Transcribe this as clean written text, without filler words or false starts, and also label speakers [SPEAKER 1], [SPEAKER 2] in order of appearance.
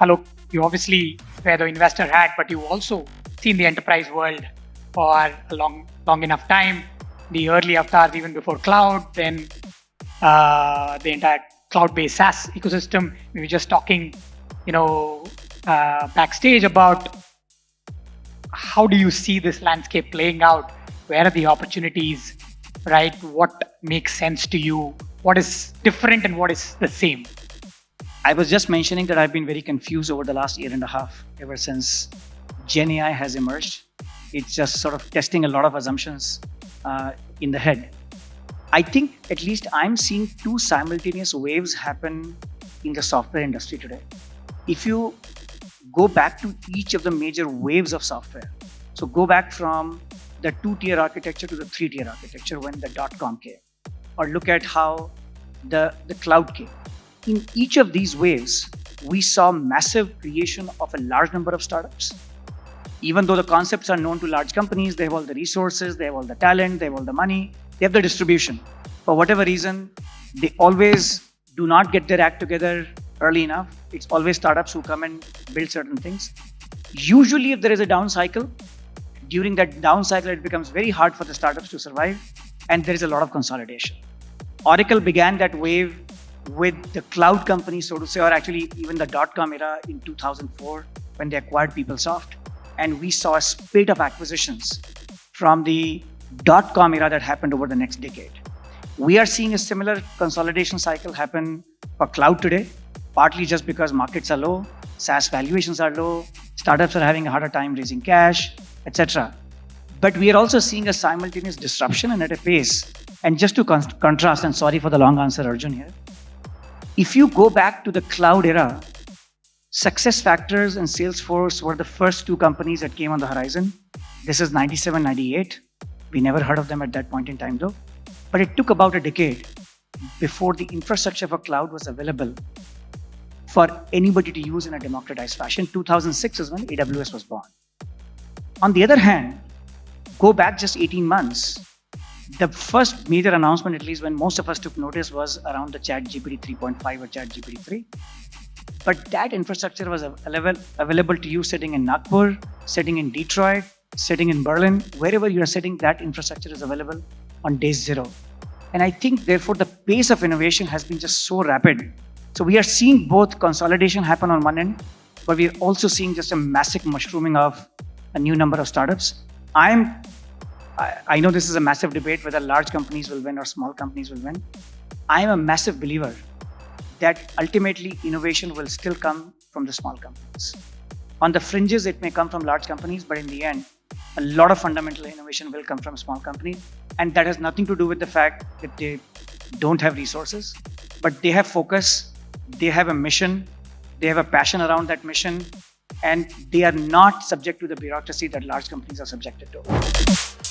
[SPEAKER 1] Alok, you obviously were the investor hat, but you also seen the enterprise world for a long enough time. The early avatars, even before cloud, then the entire cloud-based SaaS ecosystem. We were just talking, backstage about how do you see this landscape playing out? Where are the opportunities, right? What makes sense to you? What is different and what is the same?
[SPEAKER 2] I was just mentioning that I've been very confused over the last year and a half, ever since GenAI has emerged. It's just sort of testing a lot of assumptions in the head. I think at least I'm seeing two simultaneous waves happen in the software industry today. If you go back to each of the major waves of software, so go back from the 2-tier architecture to the 3-tier architecture when the .com came, or look at how the cloud came. In each of these waves, we saw massive creation of a large number of startups. Even though the concepts are known to large companies, they have all the resources, they have all the talent, they have all the money, they have the distribution. For whatever reason, they always do not get their act together early enough. It's always startups who come and build certain things. Usually, if there is a down cycle, during that down cycle, it becomes very hard for the startups to survive, and there is a lot of consolidation. Oracle began that wave with the cloud companies, so to say, or actually even the .com era in 2004 when they acquired PeopleSoft. And we saw a spate of acquisitions from the .com era that happened over the next decade. We are seeing a similar consolidation cycle happen for cloud today, partly just because markets are low, SaaS valuations are low, startups are having a harder time raising cash, etc. But we are also seeing a simultaneous disruption and at a pace. And just to contrast, and sorry for the long answer, Arjun, here. If you go back to the cloud era, SuccessFactors and Salesforce were the first two companies that came on the horizon. This is 97, 98. We never heard of them at that point in time though. But it took about a decade before the infrastructure for cloud was available for anybody to use in a democratized fashion. 2006 is when AWS was born. On the other hand, go back just 18 months, the first major announcement, at least when most of us took notice, was around the ChatGPT 3.5 or ChatGPT 3. But that infrastructure was available to you sitting in Nagpur, sitting in Detroit, sitting in Berlin, wherever you are sitting, that infrastructure is available on day zero. And I think, therefore, the pace of innovation has been just so rapid. So we are seeing both consolidation happen on one end, but we are also seeing just a massive mushrooming of a new number of startups. I know this is a massive debate whether large companies will win or small companies will win. I am a massive believer that ultimately innovation will still come from the small companies. On the fringes, it may come from large companies, but in the end, a lot of fundamental innovation will come from small companies. And that has nothing to do with the fact that they don't have resources, but they have focus, they have a mission, they have a passion around that mission, and they are not subject to the bureaucracy that large companies are subjected to.